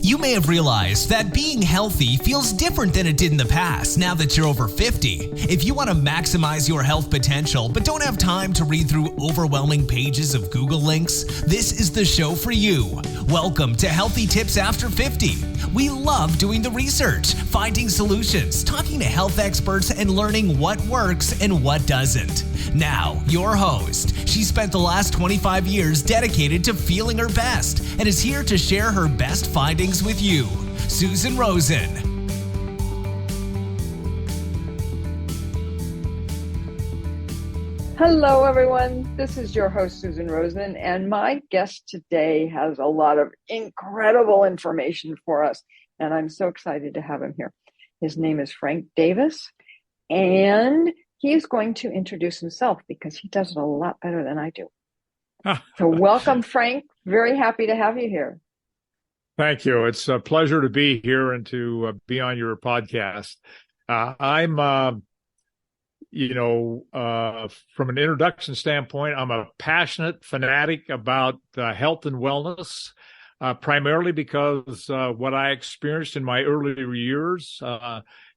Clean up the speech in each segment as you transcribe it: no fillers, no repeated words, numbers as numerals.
You may have realized that being healthy feels different than it did in the past now that you're over 50. If you want to maximize your health potential but don't have time to read through overwhelming pages of Google links, this is the show for you. Welcome to Healthy Tips After 50. We love doing the research, finding solutions, talking to health experts, and learning what works and what doesn't. Now, your host. She spent the last 25 years dedicated to feeling her best and is here to share her best findings with you, Susan Rosen. Hello, everyone. This is your host, Susan Rosen, and my guest today has a lot of incredible information for us, and I'm so excited to have him here. His name is Frank Davis, and he's going to introduce himself because he does it a lot better than I do. So welcome, Frank. Very happy to have you here. Thank you. It's a pleasure to be here and to be on your podcast. I'm, from an introduction standpoint, I'm a passionate fanatic about health and wellness, primarily because what I experienced in my earlier years,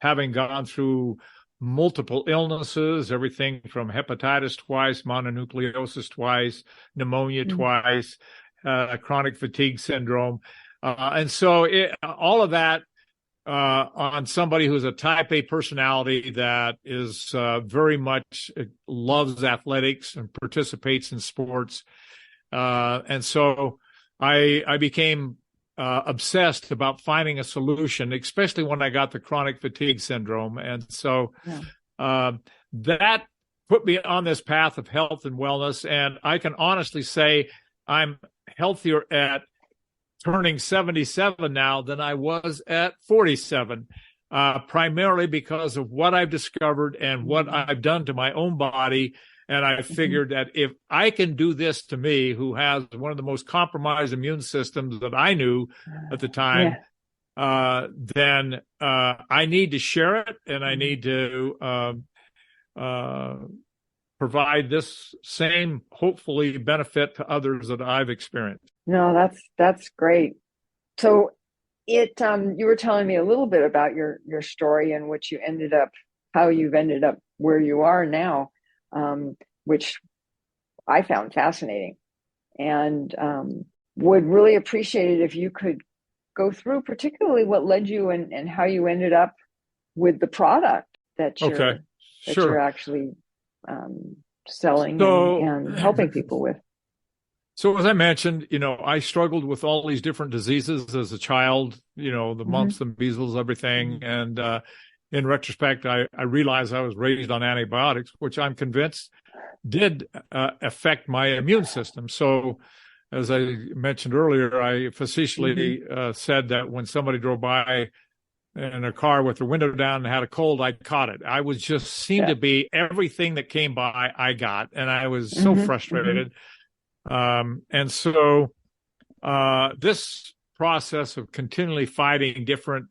having gone through multiple illnesses, everything from hepatitis twice, mononucleosis twice, pneumonia twice, chronic fatigue syndrome. And so all of that on somebody who's a type A personality that is very much loves athletics and participates in sports. And so I became obsessed about finding a solution, especially when I got the chronic fatigue syndrome. And so that put me on this path of health and wellness. And I can honestly say I'm healthier at turning 77 now than I was at 47, primarily because of what I've discovered and what I've done to my own body. And I figured that if I can do this to me, who has one of the most compromised immune systems that I knew at the time, then I need to share it, and I need to provide this same, hopefully, benefit to others that I've experienced. No, that's great. So you were telling me a little bit about your story and how you've ended up where you are now. Which I found fascinating, and would really appreciate it if you could go through particularly what led you and how you ended up with the product that you're actually selling and helping people with. So as I mentioned, I struggled with all these different diseases as a child, the mumps, the measles, everything. And in retrospect, I realized I was raised on antibiotics, which I'm convinced did affect my immune system. So as I mentioned earlier, I facetiously said that when somebody drove by in a car with their window down and had a cold, I caught it. I was just seemed to be everything that came by, I got. And I was so frustrated. And so this process of continually fighting different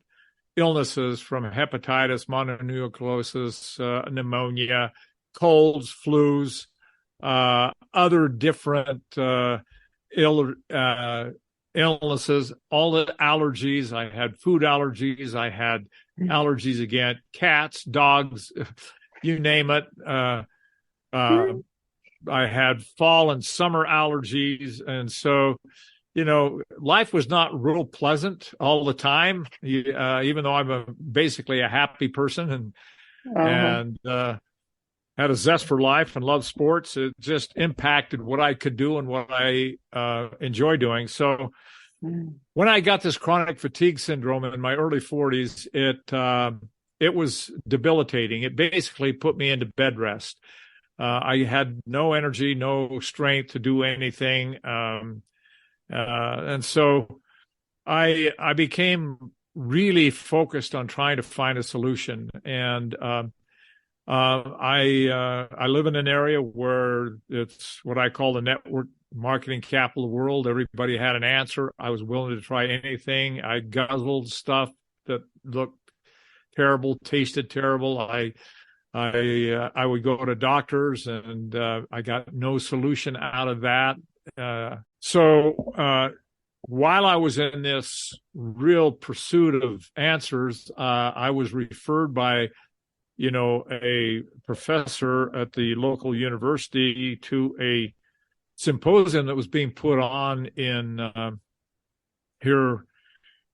illnesses from hepatitis, mononucleosis, pneumonia, colds, flus, other different illnesses, all the allergies. I had food allergies. I had allergies against cats, dogs, you name it. I had fall and summer allergies. And so, life was not real pleasant all the time, even though I'm basically a happy person and had a zest for life and loved sports. It just impacted what I could do and what I enjoy doing. So when I got this chronic fatigue syndrome in my early 40s, it was debilitating. It basically put me into bed rest. I had no energy, no strength to do anything. And so I became really focused on trying to find a solution. And I live in an area where it's what I call the network marketing capital of the world. Everybody had an answer. I was willing to try anything. I guzzled stuff that looked terrible, tasted terrible. I would go to doctors, and I got no solution out of that. So while I was in this real pursuit of answers, I was referred by, a professor at the local university to a symposium that was being put on in here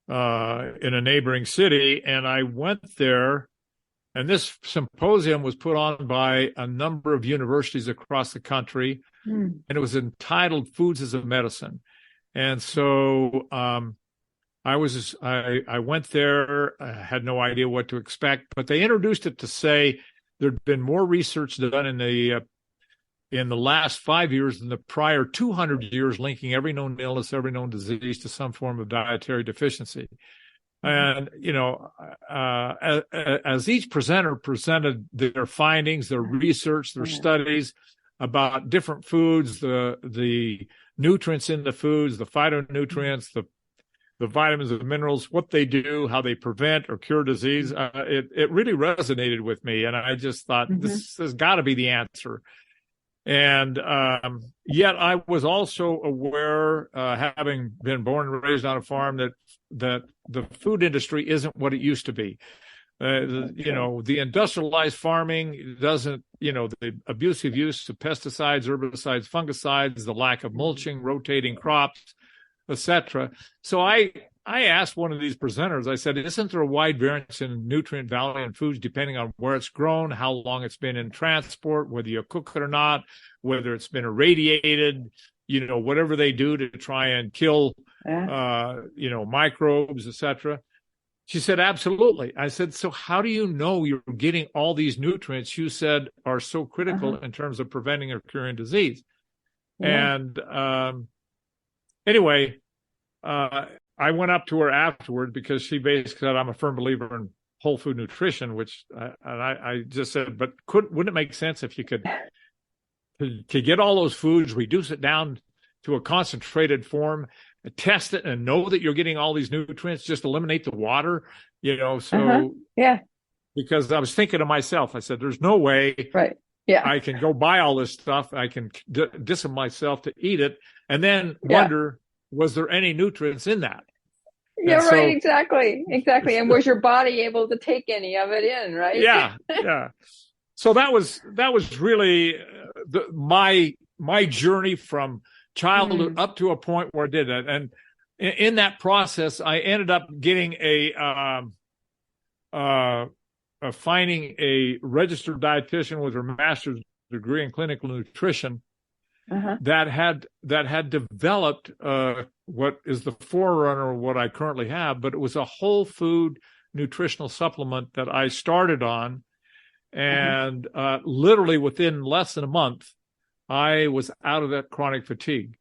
in a neighboring city. And I went there, and this symposium was put on by a number of universities across the country, and it was entitled Foods as a Medicine. And so I went there. I had no idea what to expect, but they introduced it to say there'd been more research done in the last 5 years than the prior 200 years, linking every known illness, every known disease to some form of dietary deficiency. And, as each presenter presented their findings, their research, their studies about different foods, the nutrients in the foods, the phytonutrients, the vitamins and minerals, what they do, how they prevent or cure disease, it really resonated with me. And I just thought, this has got to be the answer. And yet I was also aware, having been born and raised on a farm, that the food industry isn't what it used to be. The industrialized farming doesn't, the abusive use of pesticides, herbicides, fungicides, the lack of mulching, rotating crops, etc. So I asked one of these presenters, I said, isn't there a wide variance in nutrient value in foods depending on where it's grown, how long it's been in transport, whether you cook it or not, whether it's been irradiated, whatever they do to try and kill, microbes, etc. She said, absolutely. I said, so how do you know you're getting all these nutrients you said are so critical in terms of preventing or curing disease? And anyway, I went up to her afterward because she basically said, I'm a firm believer in whole food nutrition, which I just said, but wouldn't it make sense if you could get all those foods, reduce it down to a concentrated form, test it and know that you're getting all these nutrients, just eliminate the water, because I was thinking to myself, I said, there's no way I can go buy all this stuff. I can discipline myself to eat it and then wonder, was there any nutrients in that? Yeah, and right. Exactly. And was your body able to take any of it in, right? Yeah. So that was really my journey from childhood up to a point where I did that. And in that process, I ended up getting finding a registered dietitian with her master's degree in clinical nutrition that had developed what is the forerunner of what I currently have, but it was a whole food nutritional supplement that I started on. And literally within less than a month, I was out of that chronic fatigue.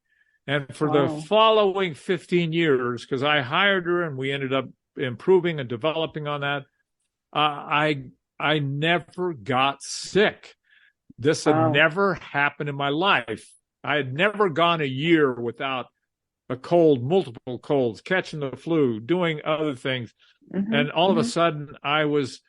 And for the following 15 years, because I hired her and we ended up improving and developing on that, I never got sick. This had never happened in my life. I had never gone a year without a cold, multiple colds, catching the flu, doing other things. And all of a sudden I was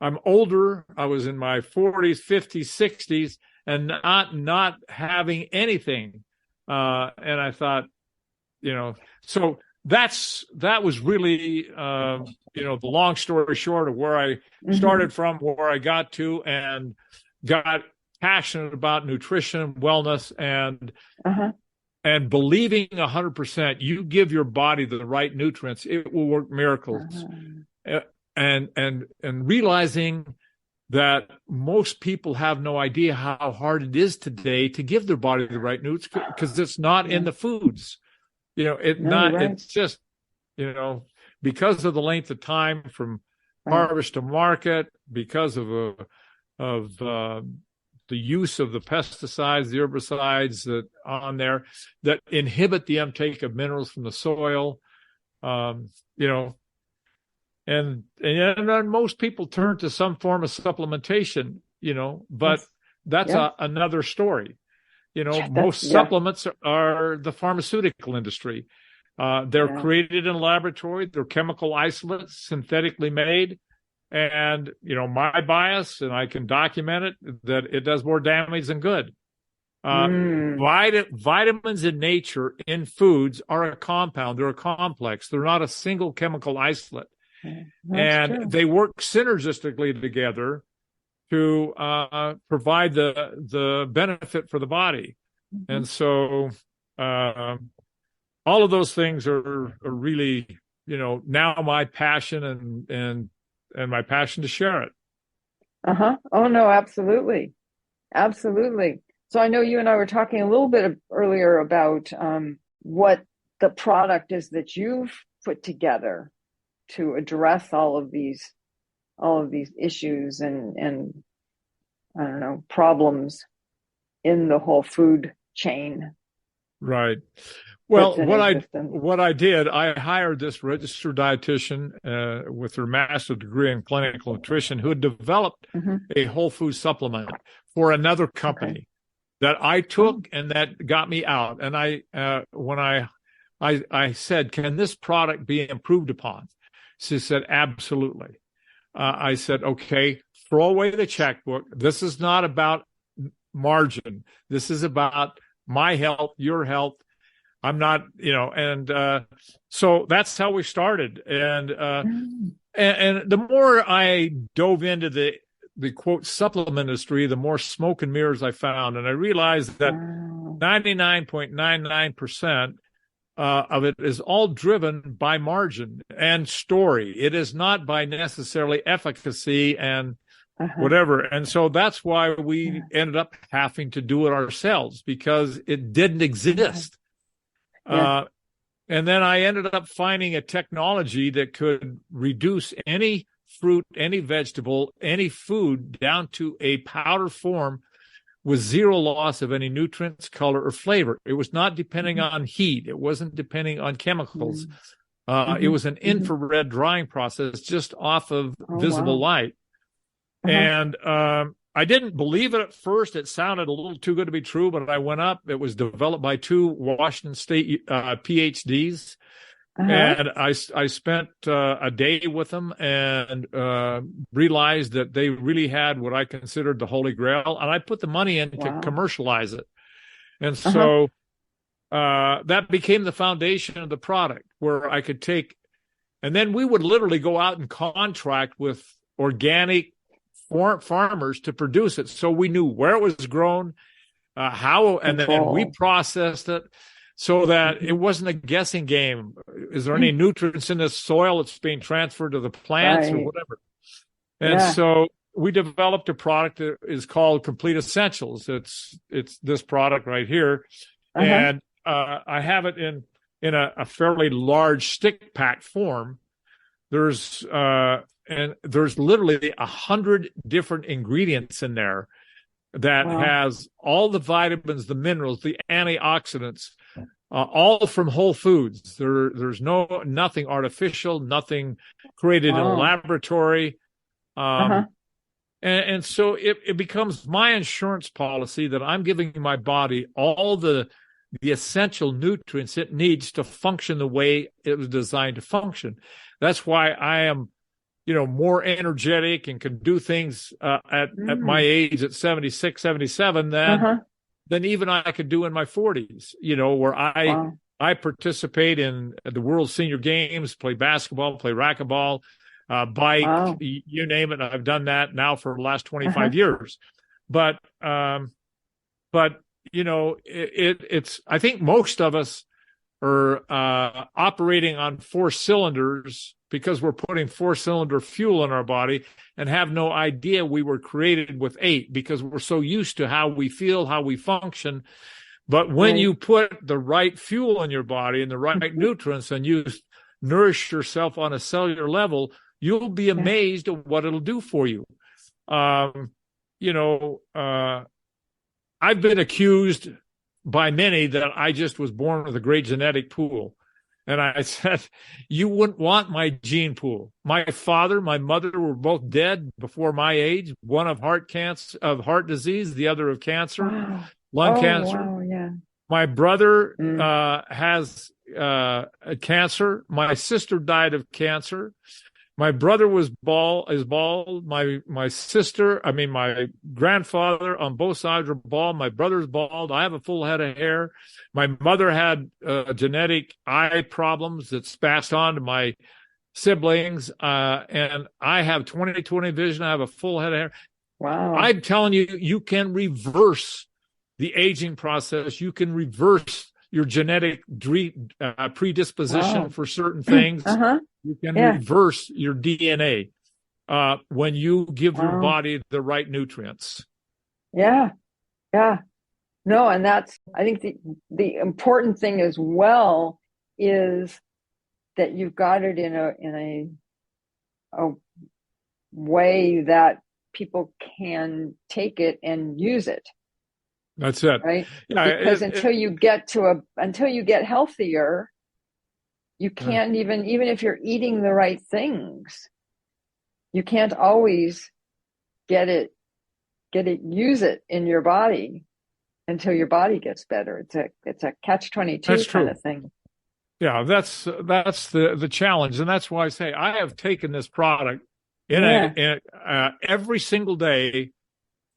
I'm older. I was in my 40s, 50s, 60s, and not having anything. And I thought, so that was really, the long story short of where I started from, where I got to, and got passionate about nutrition, wellness, and believing 100%, you give your body the right nutrients, it will work miracles. And realizing that most people have no idea how hard it is today to give their body the right nutrients because it's not in the foods. It's just, because of the length of time from harvest to market, because of the use of the pesticides, the herbicides that on there that inhibit the uptake of minerals from the soil, and most people turn to some form of supplementation, but that's another story. Most supplements are the pharmaceutical industry. They're created in a laboratory. They're chemical isolates, synthetically made. And, my bias, and I can document it, that it does more damage than good. Vitamins in nature, in foods, are a compound. They're a complex. They're not a single chemical isolate. That's true. They work synergistically together to provide the benefit for the body. Mm-hmm. And so all of those things are really, now my passion and my passion to share it. Oh, no, absolutely. Absolutely. So I know you and I were talking a little bit earlier about what the product is that you've put together to address all of these issues and I don't know, problems in the whole food chain. Right. Well, what I did, I hired this registered dietitian with her master's degree in clinical nutrition who had developed a whole food supplement for another company that I took and that got me out. And when I said, can this product be improved upon? She said, absolutely. I said, okay, throw away the checkbook. This is not about margin. This is about my health, your health. I'm not, so that's how we started. And the more I dove into the quote supplement industry, the more smoke and mirrors I found. And I realized that 99.99% of it is all driven by margin and story. It is not by necessarily efficacy and whatever. And so that's why we ended up having to do it ourselves, because it didn't exist. And then I ended up finding a technology that could reduce any fruit, any vegetable, any food down to a powder form with zero loss of any nutrients, color, or flavor. It was not depending on heat. It wasn't depending on chemicals. It was an infrared drying process just off of visible light. And I didn't believe it at first. It sounded a little too good to be true, but I went up. It was developed by two Washington State PhDs. And I spent a day with them and realized that they really had what I considered the Holy Grail. And I put the money in to commercialize it. And so that became the foundation of the product, where I could take, and then we would literally go out and contract with organic farmers to produce it. So we knew where it was grown, how, and then we processed it. So that it wasn't a guessing game. Is there any nutrients in this soil that's being transferred to the plants or whatever? And so we developed a product that is called Complete Essentials. It's this product right here. And I have it in a fairly large stick pack form. There's literally 100 different ingredients in there that has all the vitamins, the minerals, the antioxidants, all from whole foods. There's nothing artificial, nothing created in a laboratory. And so it becomes my insurance policy that I'm giving my body all the essential nutrients it needs to function the way it was designed to function. That's why I am, more energetic and can do things at my age at 76, 77 than even I could do in my 40s, where I participate in the World Senior Games, play basketball, play racquetball, bike, you name it. I've done that now for the last 25 years. But it's, I think most of us are operating on 4 cylinders because we're putting 4-cylinder fuel in our body and have no idea we were created with 8 because we're so used to how we feel, how we function. But when you put the right fuel in your body and the right nutrients and you nourish yourself on a cellular level, you'll be amazed at what it'll do for you. I've been accused by many that I just was born with a great genetic pool. And I said, you wouldn't want my gene pool. My father, my mother were both dead before my age, one of heart disease, the other of cancer, lung cancer. My brother has cancer. My sister died of cancer. My brother is bald. My sister, my grandfather on both sides are bald. My brother's bald. I have a full head of hair. My mother had genetic eye problems that's passed on to my siblings, and I have 20/20 vision. I have a full head of hair. Wow. I'm telling you, you can reverse the aging process. You can reverse your genetic predisposition for certain things. You can reverse your DNA when you give your body the right nutrients. Yeah. No, and that's, I think the important thing as well is that you've got it in a way that people can take it and use it. That's it. Right? Yeah, because until you get healthier, you can't even if you're eating the right things, you can't always use it in your body until your body gets better. It's a catch-22 kind of thing. Yeah, that's the challenge, and that's why I say I have taken this product in every single day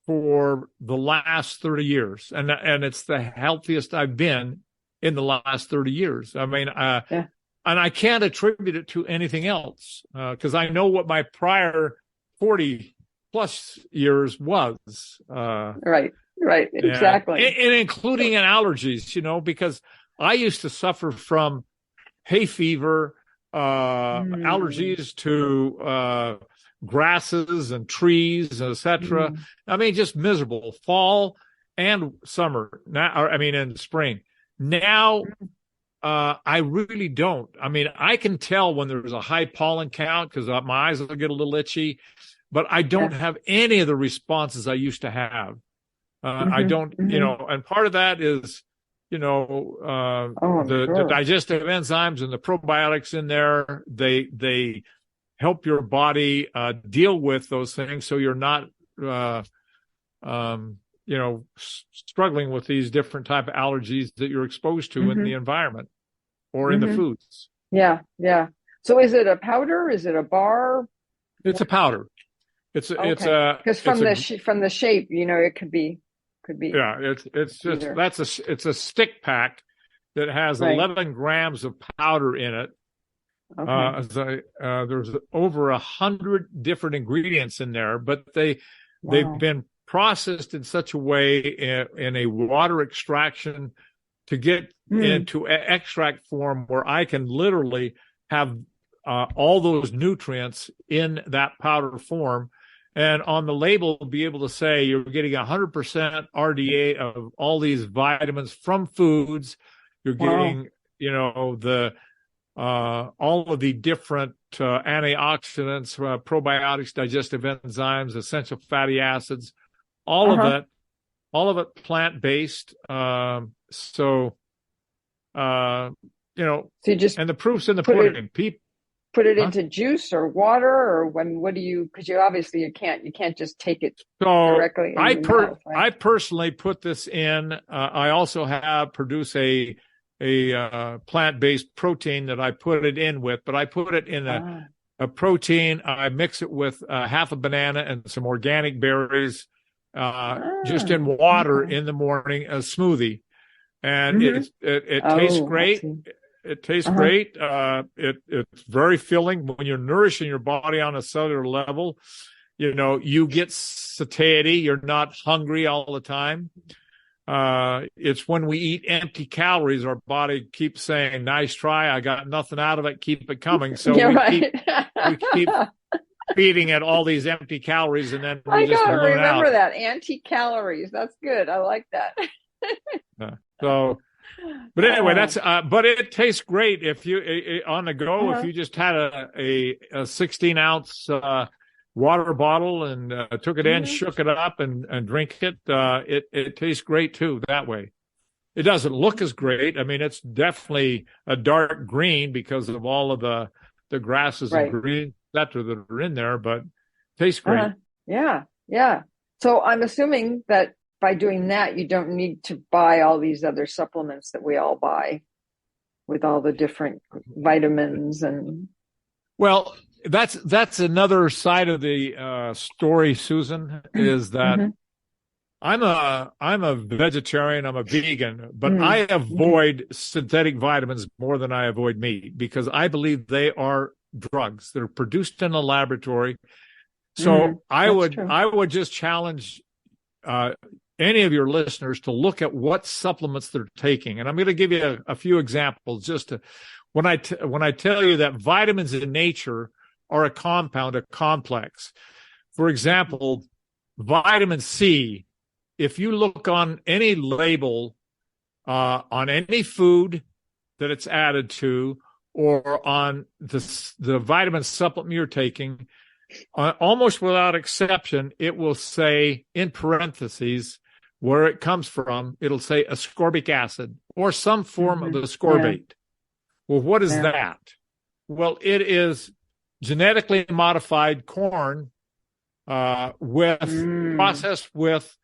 for the last 30 years, and it's the healthiest I've been in the last 30 years. And I can't attribute it to anything else because I know what my prior 40 plus years was. Right, exactly. And including in allergies, because I used to suffer from hay fever, allergies to grasses and trees, etc. Just miserable fall and summer. And spring. Now, I really don't. I can tell when there's a high pollen count because my eyes will get a little itchy, but I don't have any of the responses I used to have. I don't, and part of that is, the digestive enzymes and the probiotics in there, they help your body deal with those things so you're not struggling with these different type of allergies that you're exposed to in the environment or in the foods. Yeah. So is it a powder? Is it a bar? It's a powder. It's because from the shape, it could be. Yeah, it's just it's a stick pack that has 11 grams of powder in it. Okay. There's over 100 different ingredients in there, but they've been processed in such a way in a water extraction to get into extract form where I can literally have all those nutrients in that powder form. And on the label, be able to say you're getting 100% RDA of all these vitamins from foods. You're getting, all of the different antioxidants, probiotics, digestive enzymes, essential fatty acids, all of it plant-based. So you just and the proof's in the pudding. Put it into juice or water, or what do you? Because you can't just take it directly. I personally put this in. I also have produced a plant-based protein that I put it in with, but I put it in a protein. I mix it with half a banana and some organic berries, just in water in the morning, a smoothie, and it tastes great. It tastes great. It's very filling when you're nourishing your body on a cellular level. You get satiety. You're not hungry all the time. It's when we eat empty calories, our body keeps saying, "Nice try. I got nothing out of it. Keep it coming." So we keep feeding it all these empty calories, and then we just balloon out. Remember that anti-calories. That's good. I like that. But anyway, but it tastes great if you on the go. If you just had a 16-ounce water bottle and took it in, shook it up, and drink it, it tastes great too that way. It doesn't look as great. It's definitely a dark green because of all of the grasses and greens that are in there, but it tastes great. Yeah. So I'm assuming that by doing that, you don't need to buy all these other supplements that we all buy with all the different vitamins and. Well, that's another side of the story, Susan, is that I'm a vegetarian, I'm a vegan, but I avoid synthetic vitamins more than I avoid meat because I believe they are drugs. They're produced in a laboratory. So I would just challenge any of your listeners to look at what supplements they're taking. And I'm going to give you a few examples just to when I tell you that vitamins in nature are a compound, a complex. For example, vitamin C, if you look on any label, on any food that it's added to, or on the vitamin supplement you're taking, almost without exception, it will say in parentheses where it comes from. It'll say ascorbic acid or some form of ascorbate. Well, what is that? Well, it is genetically modified corn processed with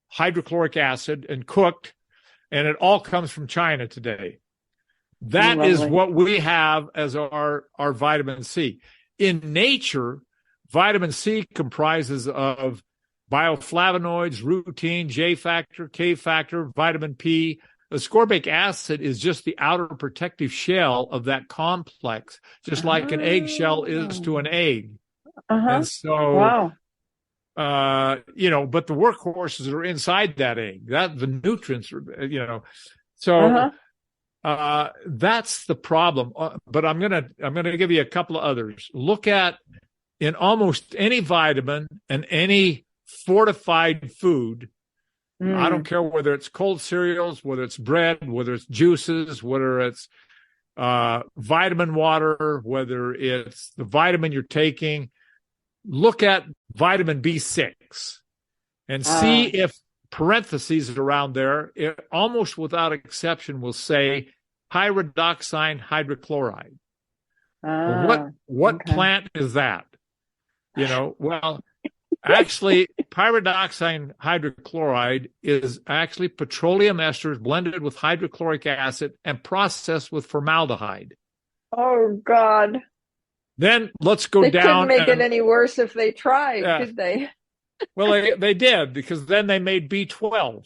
hydrochloric acid and cooked, and it all comes from China today. That is what we have as our vitamin C. In nature, vitamin C comprises of bioflavonoids, rutin, J factor, K factor, vitamin P. Ascorbic acid is just the outer protective shell of that complex, just like an eggshell is to an egg. And so, but the workhorses are inside that egg. The nutrients are, So that's the problem. But I'm gonna give you a couple of others. Look at in almost any vitamin and any fortified food. I don't care whether it's cold cereals, whether it's bread, whether it's juices, whether it's vitamin water, whether it's the vitamin you're taking. Look at vitamin B6 and see if parentheses around there, it, almost without exception, will say pyridoxine hydrochloride. What plant is that? Well, actually, pyridoxine hydrochloride is actually petroleum esters blended with hydrochloric acid and processed with formaldehyde. Oh, God. Then let's go down. They couldn't make it any worse if they tried, could they? Well, they did, because then they made B12.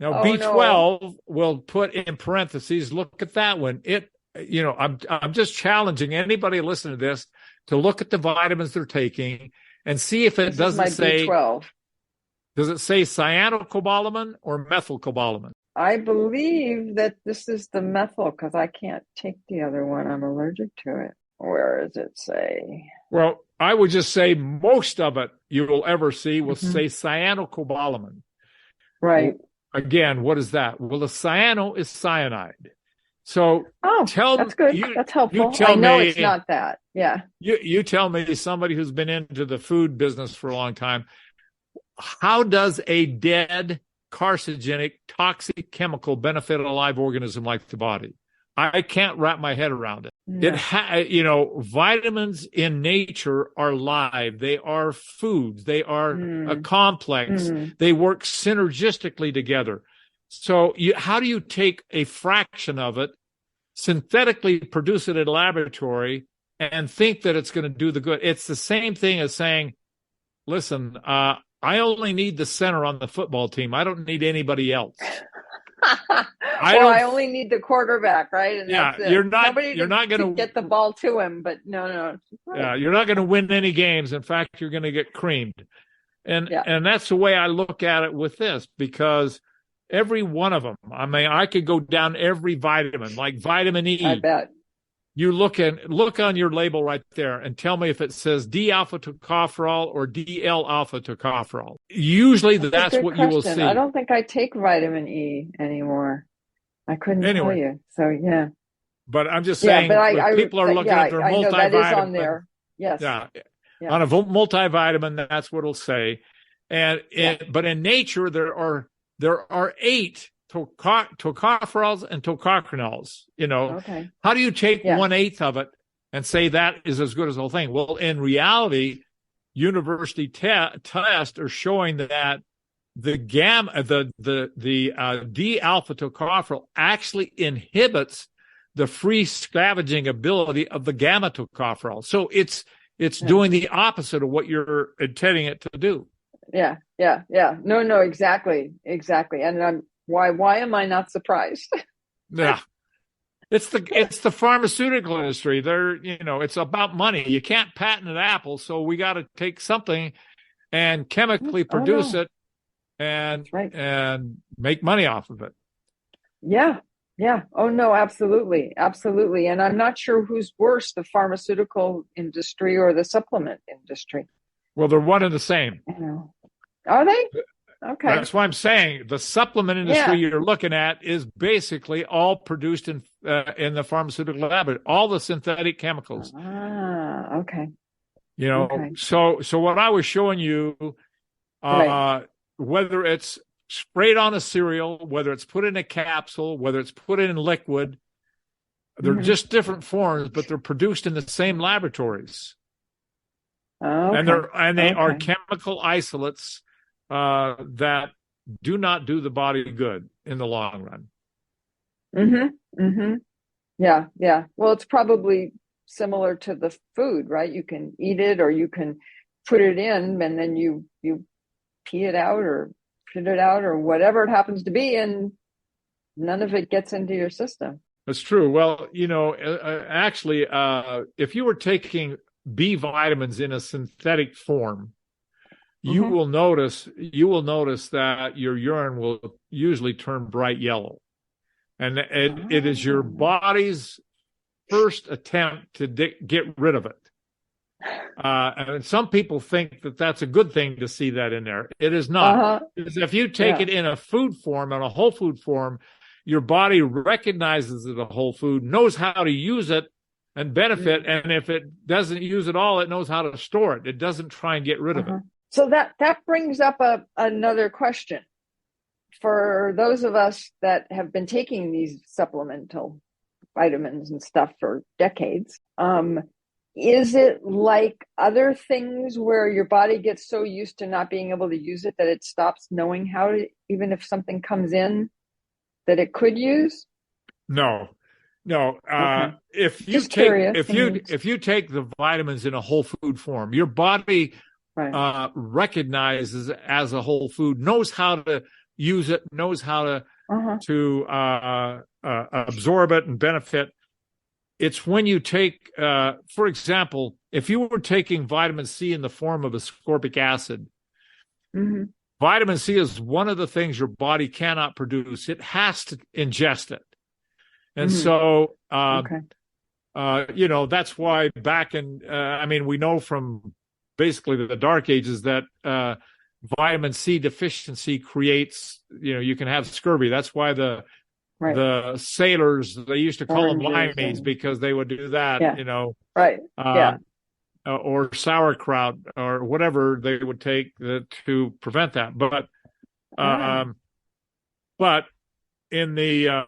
Now, B12 will put in parentheses, look at that one. I'm just challenging anybody listening to this to look at the vitamins they're taking and see if it doesn't say B12. Does it say cyanocobalamin or methylcobalamin? I believe that this is the methyl, because I can't take the other one. I'm allergic to it. Where does it say? Well, I would just say most of it you will ever see will say cyanocobalamin. Right. Well, again, what is that? Well, the cyano is cyanide. So that's good. That's helpful. I know it's not that. Yeah. You tell me, somebody who's been into the food business for a long time, how does a dead, carcinogenic, toxic chemical benefit a live organism like the body? I can't wrap my head around it. Yeah. Vitamins in nature are live. They are foods. They are a complex. They work synergistically together. So how do you take a fraction of it, synthetically produce it in a laboratory, and think that it's going to do the good? It's the same thing as saying, listen, I only need the center on the football team. I don't need anybody else. I only need the quarterback, right? And that's it. You're not going to get the ball to him, but no. Yeah, you're not going to win any games. In fact, you're going to get creamed. And that's the way I look at it with this, because every one of them, I mean, I could go down every vitamin, like vitamin E. I bet. You look on your label right there and tell me if it says D-alpha tocopherol or DL-alpha tocopherol. Usually that's what you will see. I don't think I take vitamin E anymore. I couldn't tell you. So, yeah. But I'm just saying, people are looking at their multivitamin. I know that is on there. Yes. Yeah. On a multivitamin, that's what it'll say. But in nature, there are 8 tocopherols and tocophenols. How do you take 1/8 of it and say that is as good as the whole thing? Well, in reality, university tests are showing that the D-alpha tocopherol actually inhibits the free scavenging ability of the gamma tocopherol. So it's It's doing the opposite of what you're intending it to do. Yeah. No, exactly. And why am I not surprised? Yeah. It's the pharmaceutical industry. It's about money. You can't patent an apple, so we got to take something and chemically produce it and make money off of it. Yeah. Oh no, absolutely. And I'm not sure who's worse, the pharmaceutical industry or the supplement industry. Well, they're one and the same. Are they? Okay. That's why I'm saying the supplement industry you're looking at is basically all produced in the pharmaceutical lab, all the synthetic chemicals. Okay. So what I was showing you, whether it's sprayed on a cereal, whether it's put in a capsule, whether it's put in liquid, they're just different forms, but they're produced in the same laboratories. And they are chemical isolates that do not do the body good in the long run. Yeah. Well, it's probably similar to the food, right? You can eat it or you can put it in and then you pee it out or shit it out or whatever it happens to be, and none of it gets into your system. That's true. Well, actually, if you were taking B vitamins in a synthetic form, you will notice that your urine will usually turn bright yellow. And it is your body's first attempt to get rid of it. And some people think that that's a good thing to see that in there. It is not. Because if you take it in a food form, in a whole food form, your body recognizes it a whole food, knows how to use it and benefit. And if it doesn't use it all, it knows how to store it. It doesn't try and get rid of it. So that brings up another question. For those of us that have been taking these supplemental vitamins and stuff for decades, is it like other things where your body gets so used to not being able to use it that it stops knowing how to, even if something comes in that it could use? No. Okay. If you take the vitamins in a whole food form, your body recognizes it as a whole food, knows how to use it, knows how to absorb it and benefit. It's when you take, for example, if you were taking vitamin C in the form of ascorbic acid, vitamin C is one of the things your body cannot produce. It has to ingest it. And so, that's why back in, we know from basically the Dark Ages that vitamin C deficiency creates, you can have scurvy. That's why the sailors, they used to call them limeys because they would do that, or sauerkraut or whatever they would take to prevent that. But in the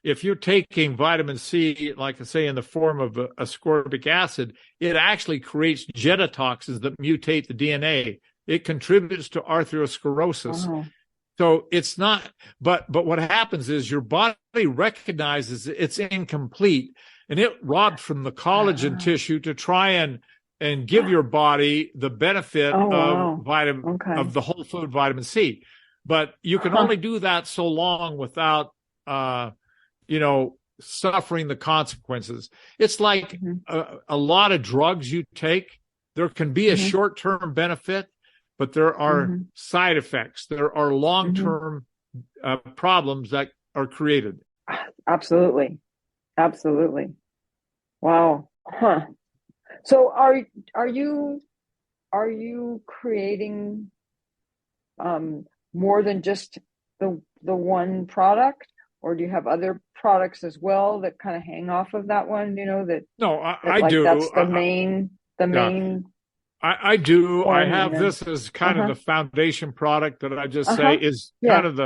if you're taking vitamin C, like I say, in the form of ascorbic acid, it actually creates genotoxins that mutate the DNA. It contributes to arteriosclerosis. So it's not, but what happens is your body recognizes it's incomplete, and it robbed from the collagen tissue to try and give your body the benefit of of the whole food vitamin C. But you can only do that so long without, suffering the consequences. It's like a lot of drugs you take. There can be a short-term benefit, but there are side effects. There are long-term problems that are created. Absolutely. Wow. So are you creating more than just the one product, or do you have other products as well that kind of hang off of that one? I do. That's the main. I do. I have this as kind of the foundation product that I just say is kind of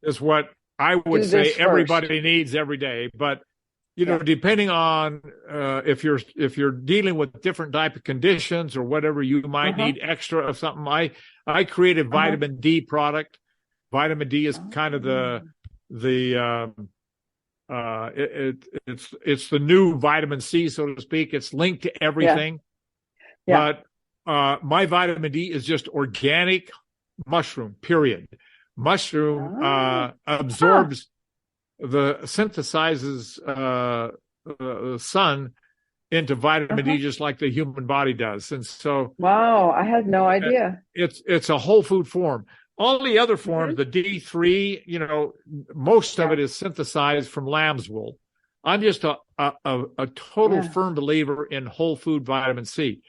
is what I would say everybody needs every day. But depending on if you're dealing with different type of conditions or whatever, you might need extra of something. I created vitamin D product. Vitamin D is kind of it's the new vitamin C, so to speak. It's linked to everything. but my vitamin D is just organic mushroom, period. Mushroom absorbs synthesizes the sun into vitamin D just like the human body does. And so wow, I had no idea. It's a whole food form. All the other forms, the D3, most of it is synthesized from lamb's wool. I'm just a total firm believer in whole food vitamin C.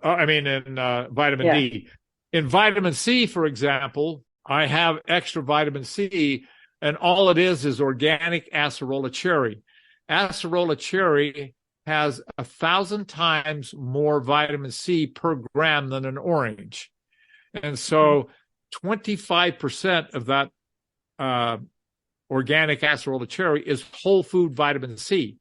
In vitamin D. In vitamin C, for example, I have extra vitamin C, and all it is organic acerola cherry. Acerola cherry has 1,000 times more vitamin C per gram than an orange. And so 25% of that organic acerola cherry is whole food vitamin C.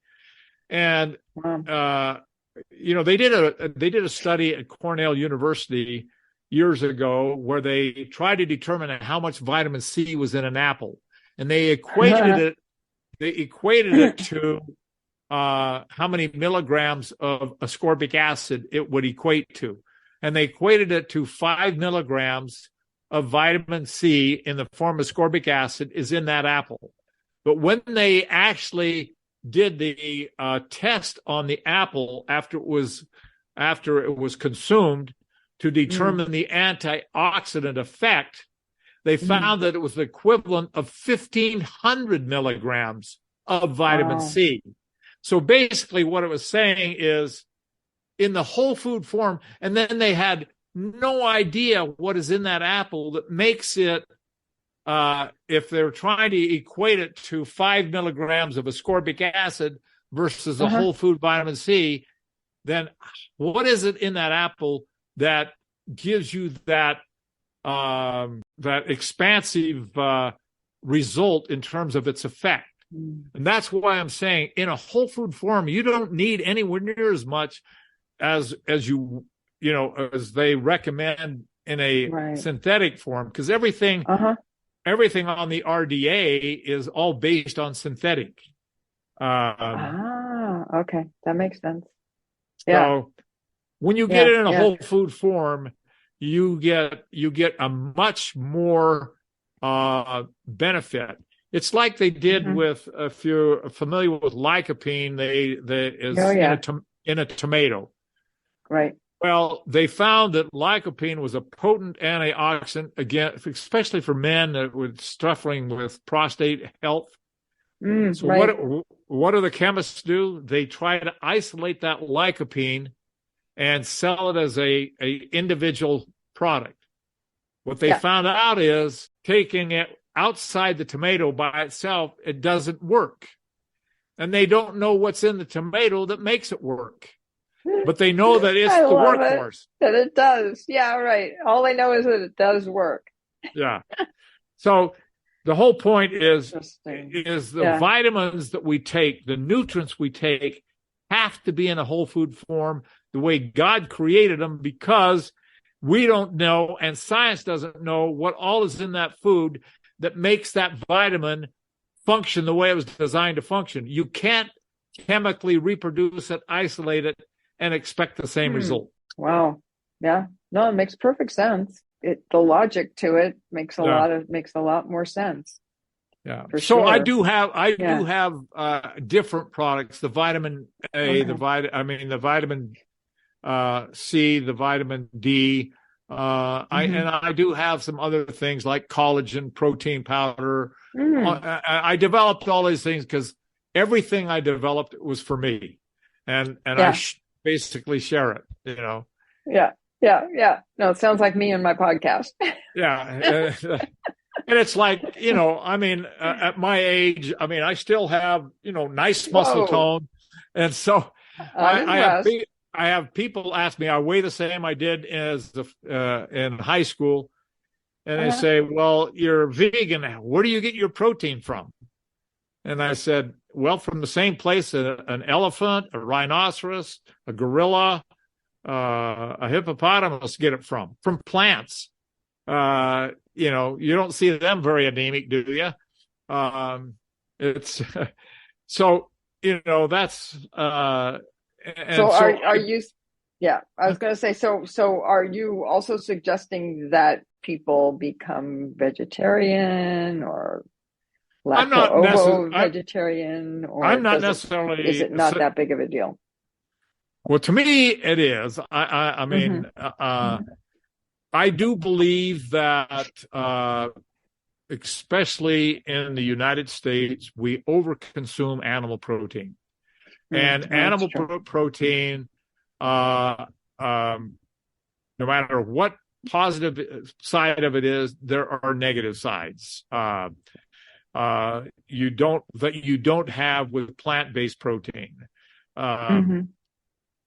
And, they did a study at Cornell University years ago where they tried to determine how much vitamin C was in an apple. And they equated it to how many milligrams of ascorbic acid it would equate to. And they equated it to 5 milligrams of vitamin C in the form of ascorbic acid is in that apple. But when they actually did the test on the apple after it was consumed to determine the antioxidant effect, they found that it was the equivalent of 1,500 milligrams of vitamin C. So basically what it was saying is in the whole food form, and then they had no idea what is in that apple that makes it, if they're trying to equate it to 5 milligrams of ascorbic acid versus a whole food vitamin C, then what is it in that apple that gives you that expansive result in terms of its effect? And that's why I'm saying in a whole food form, you don't need anywhere near as much as they recommend in a synthetic form, because everything on the RDA is all based on synthetic. Okay, that makes sense. So when you get it in a whole food form, you get a much more benefit. It's like they did with, if you're familiar with lycopene, in a tomato. Right. Well, they found that lycopene was a potent antioxidant, again, especially for men that were suffering with prostate health. What do the chemists do? They try to isolate that lycopene and sell it as a individual product. What they found out is taking it outside the tomato by itself, it doesn't work. And they don't know what's in the tomato that makes it work. But they know that it's the workhorse. That it does. Yeah, right. All they know is that it does work. Yeah. So the whole point is the vitamins that we take, the nutrients we take, have to be in a whole food form the way God created them, because we don't know, and science doesn't know, what all is in that food that makes that vitamin function the way it was designed to function. You can't chemically reproduce it, isolate it, and expect the same result. Wow. Yeah. No, it makes perfect sense. The logic to it makes a lot more sense. Yeah. For so sure. I do have different products: the vitamin A, the vitamin C, the vitamin D. I do have some other things like collagen, protein powder. I developed all these things because everything I developed was for me, and I basically share it. Yeah. No, it sounds like me and my podcast. Yeah. And it's like, at my age, I still have, nice muscle tone. And so I have people ask me, I weigh the same I did as in high school. And they say, well, you're vegan. Where do you get your protein from? And I said, well, from the same place an elephant, a rhinoceros, a gorilla, a hippopotamus get it from plants. You don't see them very anemic, do you? It's so, that's, are you Yeah, I was going to say, so are you also suggesting that people become vegetarian or lacto-ovo vegetarian, or I'm not necessarily. is it not that big of a deal? Well, to me, it is. I mean, I do believe that, especially in the United States, we overconsume animal protein, and animal protein, no matter what positive side of it is, there are negative sides. You don't have with plant-based protein.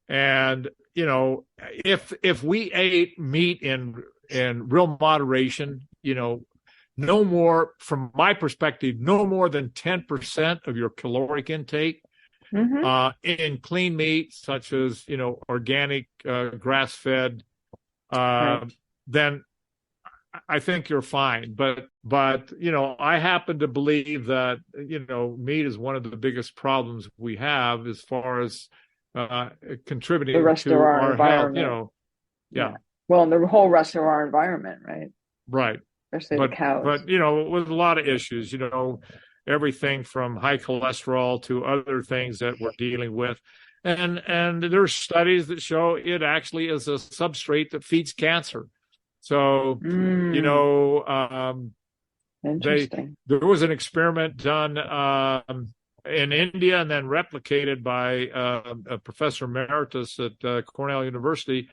And, you know, if we ate meat in real moderation, you know, no more, from my perspective, no more than 10% of your caloric intake in clean meat, such as, you know, organic, grass-fed, then I think you're fine. But, you know, I happen to believe that, you know, meat is one of the biggest problems we have as far as contributing the rest to of our health, environment. you know. Yeah. Well, and the whole rest of our environment, right? Right. Especially the cows. But, you know, with a lot of issues, you know, everything from high cholesterol to other things that we're dealing with. And there's studies that show it actually is a substrate that feeds cancer. So, you know, there was an experiment done in India and then replicated by a professor emeritus at Cornell University,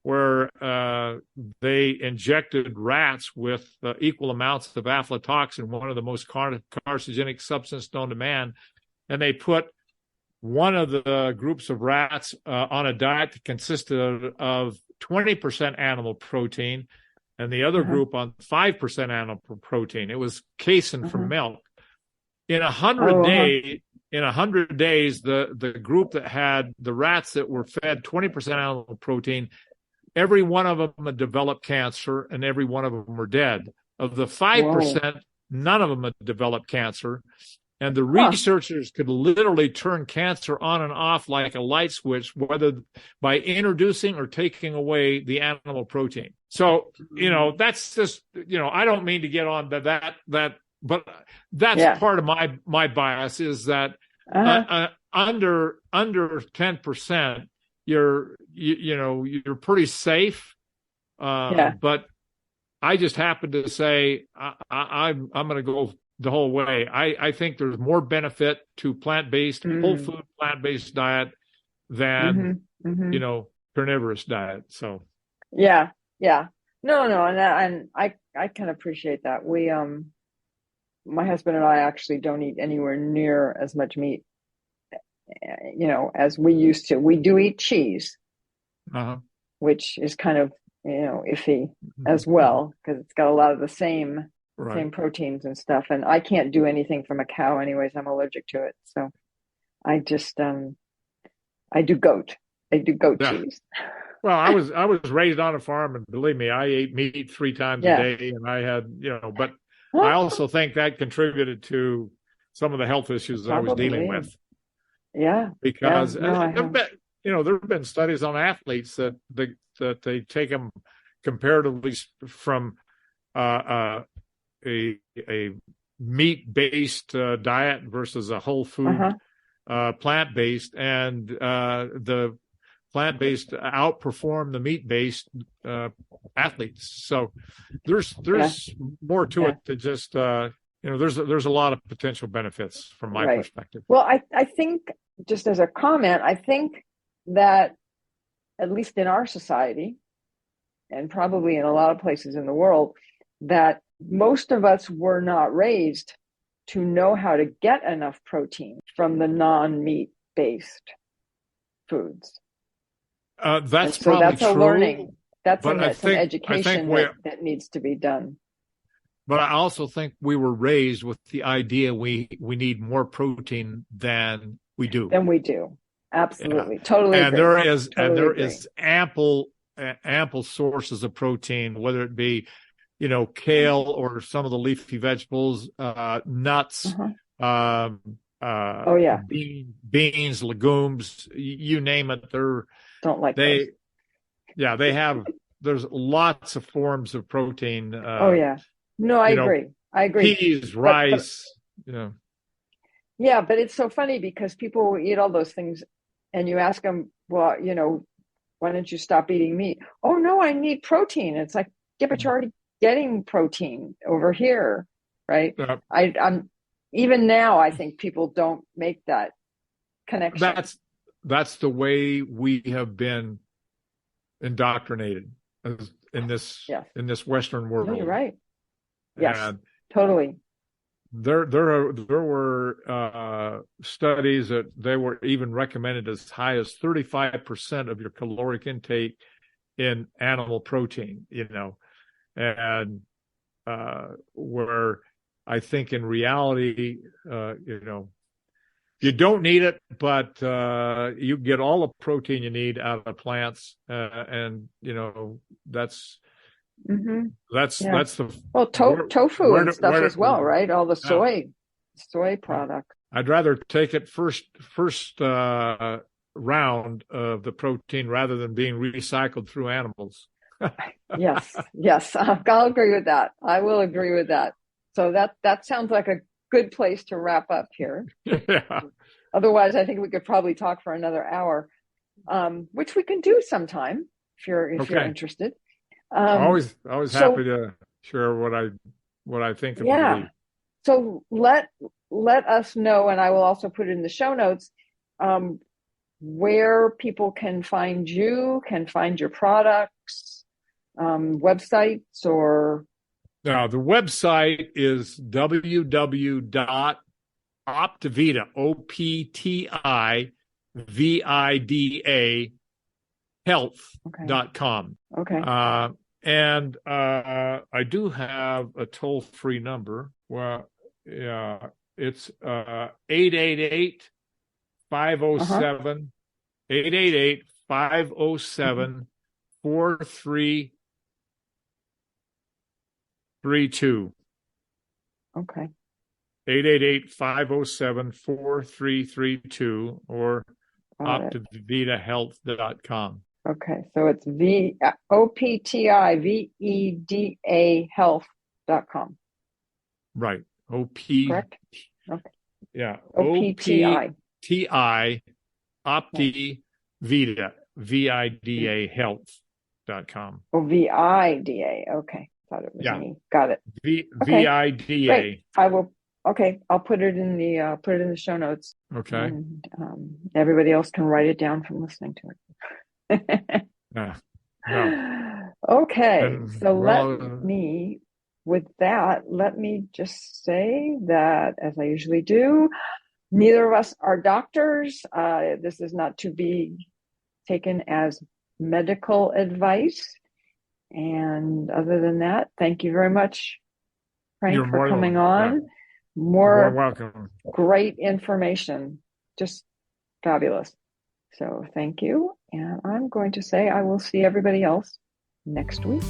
where they injected rats with equal amounts of aflatoxin, one of the most carcinogenic substances known to man, and they put one of the groups of rats on a diet that consisted of 20% animal protein, and the other group on 5% animal protein. It was casein from milk. In 100 days, the group that had the rats that were fed 20% animal protein, every one of them had developed cancer, and every one of them were dead. Of the 5%, none of them had developed cancer. And the researchers could literally turn cancer on and off like a light switch, whether by introducing or taking away the animal protein. So, you know, that's just, you know, I don't mean to get on that, but that's part of my bias is that under 10%, you're pretty safe. But I just happen to say I'm going to go the whole way. I think there's more benefit to plant-based, whole food plant-based diet than you know, carnivorous diet. So no, and I can appreciate that. We my husband and I actually don't eat anywhere near as much meat, you know, as we used to. We do eat cheese, which is kind of, you know, iffy as well, because it's got a lot of the same proteins and stuff. And I can't do anything from a cow anyways. I'm allergic to it. So I just, I do goat cheese. Well, I was raised on a farm, and believe me, I ate meat 3 times a day, and I had, you know, but I also think that contributed to some of the health issues that I was dealing with. Yeah. Because, there have been studies on athletes that they take them comparatively from a meat-based diet versus a whole food plant-based, and the plant-based outperform the meat-based athletes. So there's more to it than just there's a lot of potential benefits from my perspective. Well, I think, just as a comment, I think that at least in our society, and probably in a lot of places in the world, that most of us were not raised to know how to get enough protein from the non-meat based foods. That's probably true. Learning. That's an education that needs to be done. But I also think we were raised with the idea we need more protein than we do. Absolutely. Totally. And there is ample sources of protein, whether it be, you know, kale or some of the leafy vegetables, nuts, Oh yeah. beans, legumes, you name it. Don't like they, those. yeah, they have. There's lots of forms of protein. Oh yeah. No, I agree. I agree. Peas, rice. Yeah, but it's so funny because people will eat all those things, and you ask them, well, why don't you stop eating meat? Oh no, I need protein. It's like, yeah, but you're already getting protein over here, right? I'm even now. I think people don't make that connection. That's the way we have been indoctrinated in this Western world. No, you're right. Yes, and totally. There were studies that they were even recommended as high as 35% of your caloric intake in animal protein, and where I think in reality, you don't need it, but you get all the protein you need out of plants, and that's. Mm-hmm. That's the tofu and stuff as well, right? All the soy products. I'd rather take it first round of the protein rather than being recycled through animals. yes, I'll agree with that. I will agree with that. So that sounds like a good place to wrap up here. Yeah. Otherwise, I think we could probably talk for another hour, which we can do sometime if you're interested. Always happy to share what I think of. Yeah. So let us know, and I will also put it in the show notes, where people can find you, can find your products, websites, or. Now the website is www.optivida, OPTIVIDA health.com. Okay. And I do have a toll-free number. Well, yeah, it's 888-507 4332. Okay. 888-507-4332 or optividahealth.com. Okay, so it's OPTIVEDA health.com. Right. Correct? Okay. Yeah. OPTI. Optivida, VIDA health.com. Oh, VIDA. Okay. Thought it was me. Got it. VIDA. Great. I will. Okay. I'll put it in the show notes. Okay. And everybody else can write it down from listening to it. No. Okay, so let me just say that, as I usually do, neither of us are doctors. This is not to be taken as medical advice. And other than that, thank you very much, Frank, for coming on. More welcome. Great information. Just fabulous. So thank you. And I'm going to say I will see everybody else next week.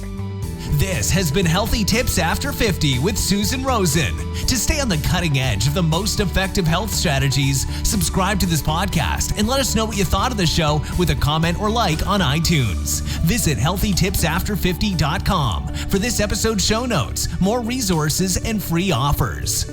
This has been Healthy Tips After 50 with Susan Rosen. To stay on the cutting edge of the most effective health strategies, subscribe to this podcast and let us know what you thought of the show with a comment or like on iTunes. Visit healthytipsafter50.com for this episode's show notes, more resources, and free offers.